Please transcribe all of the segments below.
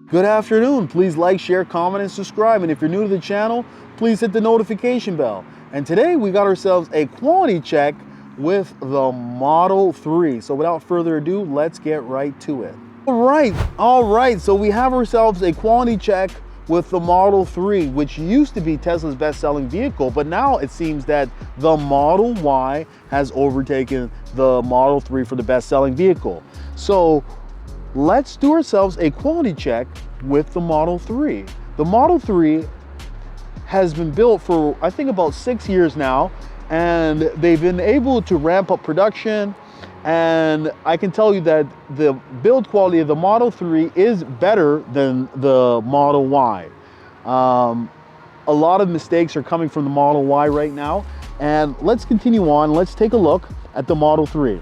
Good afternoon. Please like, share, comment, and subscribe. And if you're new to the channel, please hit the notification bell. And today we got ourselves a quality check with the Model 3. So without further ado, let's get right to it. All right. So we have ourselves a quality check with the Model 3, which used to be Tesla's best-selling vehicle, but now it seems that the Model Y has overtaken the Model 3 for the best-selling vehicle. So let's do ourselves a quality check with the Model 3. The Model 3 has been built for, I think, about 6 years now, and they've been able to ramp up production. And I can tell you that the build quality of the Model 3 is better than the Model Y. A lot of mistakes are coming from the Model Y right now. And let's continue on. Let's take a look at the Model 3.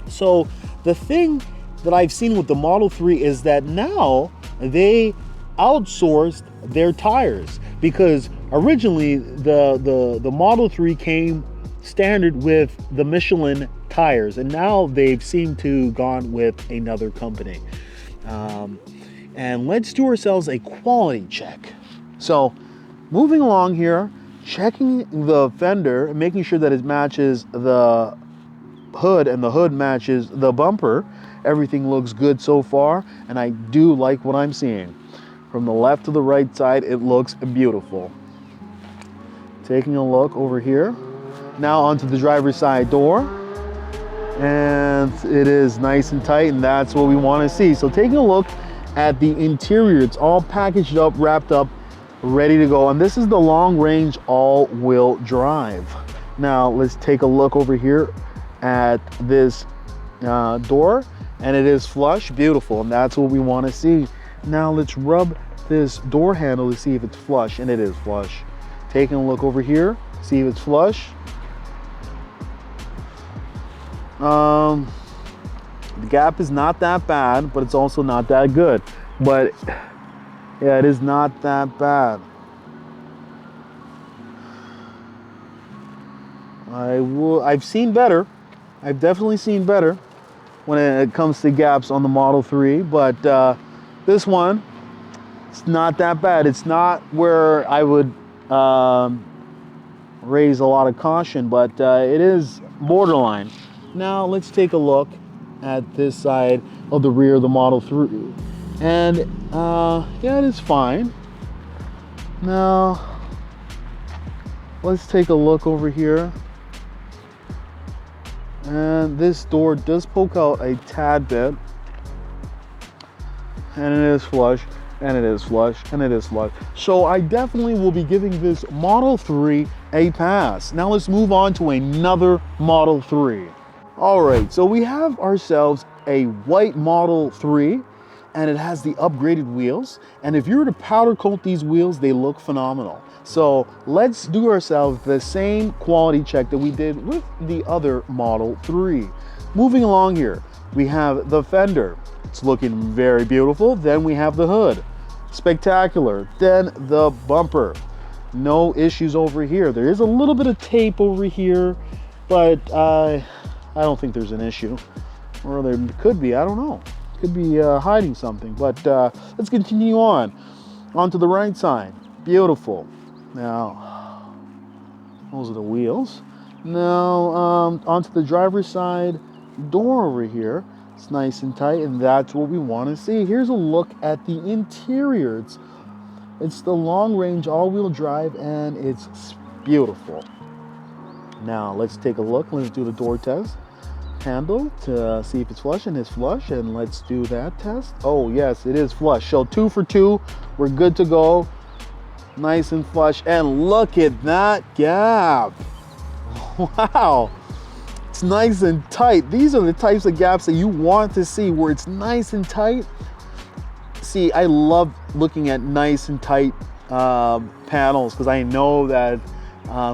So the thing that I've seen with the Model 3 is that now they outsourced their tires, because originally the Model 3 came standard with the Michelin tires, and now they've seemed to gone with another company. And let's do ourselves a quality check. So moving along here, checking the fender and making sure that it matches the hood and the hood matches the bumper. Everything looks good so far, and I do like what I'm seeing. From the left to the right side, it looks beautiful. Taking a look over here. Now onto the driver's side door. And it is nice and tight, and that's what we want to see. So taking a look at the interior, it's all packaged up, wrapped up, ready to go. And this is the long range all-wheel drive. Now let's take a look over here at this door, and it is flush, beautiful, and that's what we want to see. Now let's rub this door handle to see if it's flush, and it is flush. Taking a look over here, see if it's flush. The gap is not that bad, but it's also not that good. But yeah, it is not that bad. I've seen better. I've definitely seen better when it comes to gaps on the Model 3, but this one, it's not that bad. It's not where I would raise a lot of caution, but it is borderline. Now let's take a look at this side of the rear of the Model 3. And yeah, it is fine. Now let's take a look over here. And this door does poke out a tad bit. And it is flush, and it is flush, and it is flush. So I definitely will be giving this Model 3 a pass. Now let's move on to another Model 3. All right, so we have ourselves a white Model 3, and it has the upgraded wheels. And if you were to powder coat these wheels, they look phenomenal. So let's do ourselves the same quality check that we did with the other Model 3. Moving along here, we have the fender. It's looking very beautiful. Then we have the hood, spectacular. Then the bumper, no issues over here. There is a little bit of tape over here, but I don't think there's an issue. Or there could be, I don't know. Could be hiding something, but let's continue on. Onto the right side, beautiful. Now, those are the wheels. Now, onto the driver's side door over here. It's nice and tight, and that's what we want to see. Here's a look at the interior. It's the long-range all-wheel drive, and it's beautiful. Now, let's take a look. Let's do the door test. Handle to see if it's flush, and it's flush, and let's do that test. Oh yes, it is flush. So 2 for 2, we're good to go. Nice and flush, and look at that gap. Wow, it's nice and tight. These are the types of gaps that you want to see, where it's nice and tight. See, I love looking at nice and tight panels, because I know that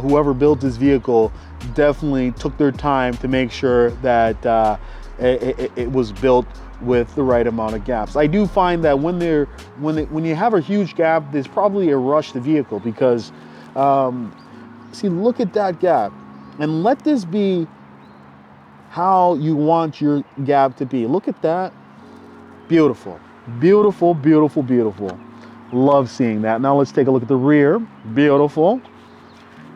whoever built this vehicle definitely took their time to make sure that it was built with the right amount of gaps. I do find that when you have a huge gap, there's probably a rush to vehicle, because see, look at that gap, and let this be how you want your gap to be. Look at that, beautiful. Beautiful, beautiful, beautiful. Love seeing that. Now let's take a look at the rear. Beautiful.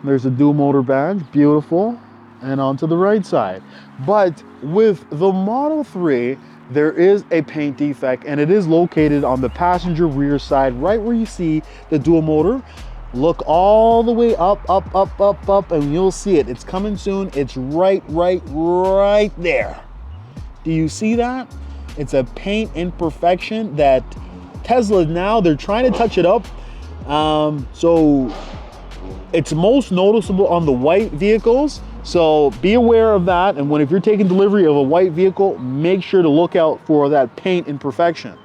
There's a dual motor badge. Beautiful. And onto the right side. But with the Model 3, there is a paint defect, and it is located on the passenger rear side, right where you see the dual motor. Look all the way up, up, up, up, up, and you'll see it. It's coming soon. It's right there. Do you see that? It's a paint imperfection that Tesla now, they're trying to touch it up. So it's most noticeable on the white vehicles. So be aware of that. And if you're taking delivery of a white vehicle, make sure to look out for that paint imperfection.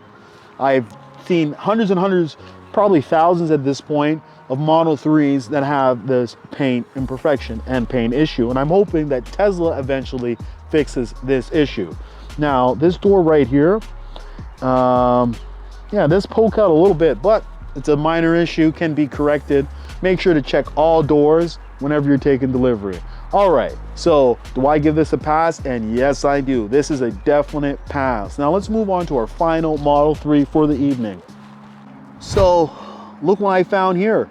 I've seen hundreds and hundreds, probably thousands at this point, of Model 3s that have this paint imperfection and paint issue. And I'm hoping that Tesla eventually fixes this issue. Now, this door right here, yeah, this poke out a little bit, but it's a minor issue, can be corrected. Make sure to check all doors whenever you're taking delivery. All right, so do I give this a pass? And yes, I do. This is a definite pass. Now let's move on to our final Model 3 for the evening. So look what I found here.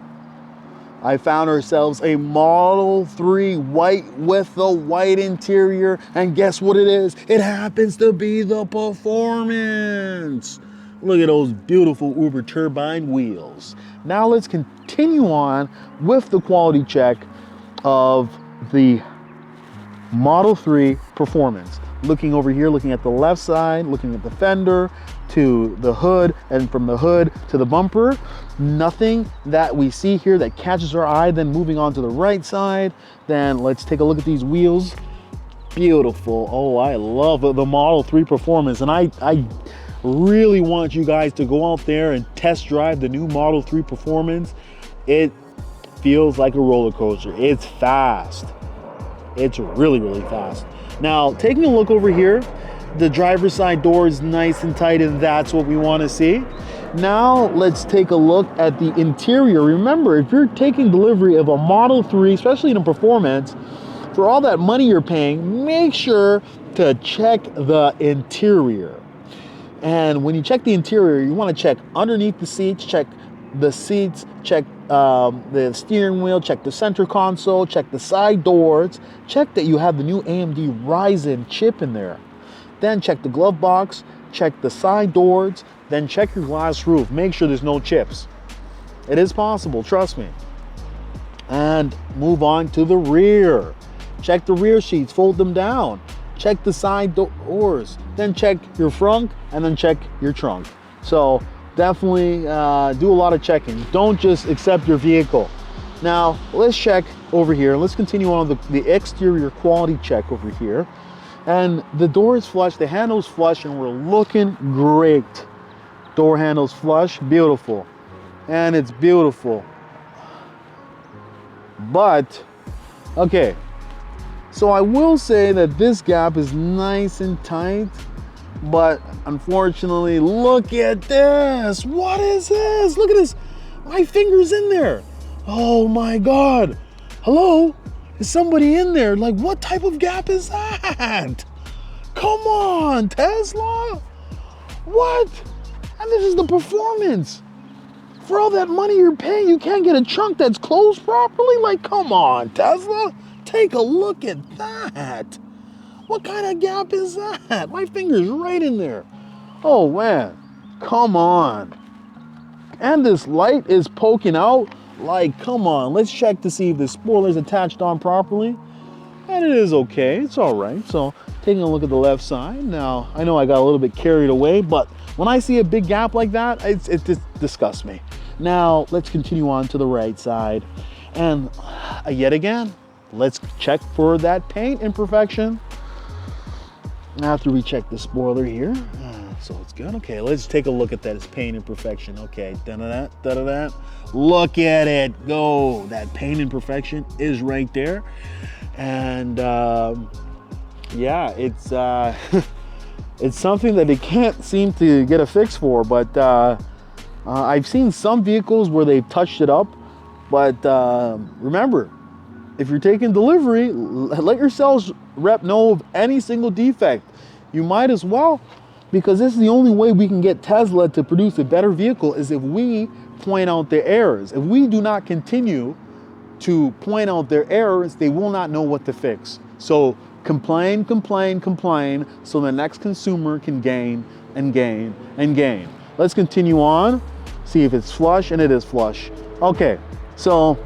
I found ourselves a Model 3 white with the white interior. And guess what it is? It happens to be the Performance. Look at those beautiful Uber turbine wheels. Now let's continue on with the quality check of the Model 3 Performance. Looking over here, looking at the left side, looking at the fender, to the hood, and from the hood to the bumper. Nothing that we see here that catches our eye. Then moving on to the right side, then let's take a look at these wheels. Beautiful. Oh, I love the Model 3 Performance, and I really want you guys to go out there and test drive the new Model 3 Performance. It feels like a roller coaster. It's fast. It's really fast. Now, taking a look over here, the driver's side door is nice and tight, and that's what we want to see. Now, let's take a look at the interior. Remember, if you're taking delivery of a Model 3, especially in a Performance, for all that money you're paying, make sure to check the interior. And when you check the interior, you want to check underneath the seats, check the steering wheel, check the center console, check the side doors, check that you have the new AMD Ryzen chip in there. Then check the glove box, check the side doors, then check your glass roof. Make sure there's no chips. It is possible, trust me. And move on to the rear. Check the rear seats, fold them down. Check the side doors, then check your front, and then check your trunk. So definitely do a lot of checking. Don't just accept your vehicle. Now let's check over here. Let's continue on with the exterior quality check over here. And the door is flush, the handle's flush, and we're looking great. Door handle's flush, beautiful. And it's beautiful. But, okay. So I will say that this gap is nice and tight, but unfortunately, look at this. What is this? Look at this. My finger's in there. Oh my God. Hello? Is somebody in there? Like, what type of gap is that? Come on, Tesla. What? And this is the Performance. For all that money you're paying, you can't get a trunk that's closed properly? Like, come on, Tesla. Take a look at that. What kind of gap is that? My finger's right in there. Oh man, come on. And this light is poking out. Like, come on, let's check to see if the spoiler's attached on properly. And it is okay, it's all right. So taking a look at the left side. Now, I know I got a little bit carried away, but when I see a big gap like that, it just disgusts me. Now, let's continue on to the right side. And yet again, let's check for that paint imperfection. After we check the spoiler here, so it's good. Okay, let's take a look at that. It's paint imperfection. Okay, da-da-da, da-da-da. Look at it go. That paint imperfection is right there. And yeah, it's it's something that they can't seem to get a fix for. But I've seen some vehicles where they've touched it up. But remember, if you're taking delivery, let your sales rep know of any single defect. You might as well because this is the only way we can get Tesla to produce a better vehicle, is if we point out their errors. If we do not continue to point out their errors, they will not know what to fix. So complain, complain, complain, so the next consumer can gain and gain and gain. Let's continue on, see if it's flush, and it is flush. Okay, so,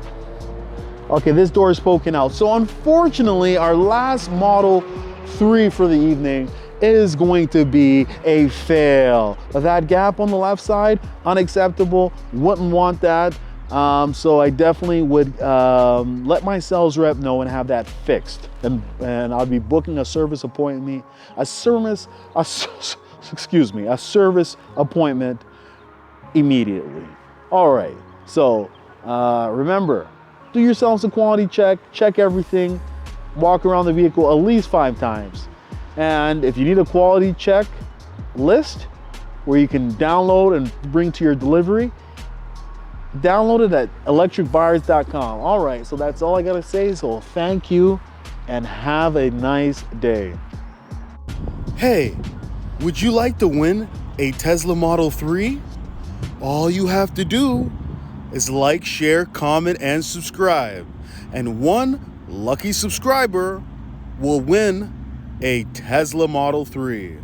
okay, this door is poking out. So unfortunately, our last Model 3 for the evening is going to be a fail. That gap on the left side, unacceptable, wouldn't want that. So I definitely would let my sales rep know and have that fixed. And I'll be booking a service appointment, a service appointment immediately. All right, so remember, do yourselves a quality check, check everything, walk around the vehicle at least 5 times. And if you need a quality check list where you can download and bring to your delivery, download it at electricbuyers.com. All right, so that's all I gotta say. So thank you and have a nice day. Hey, would you like to win a Tesla Model 3? All you have to do is like, share, comment, and subscribe. And one lucky subscriber will win a Tesla Model 3.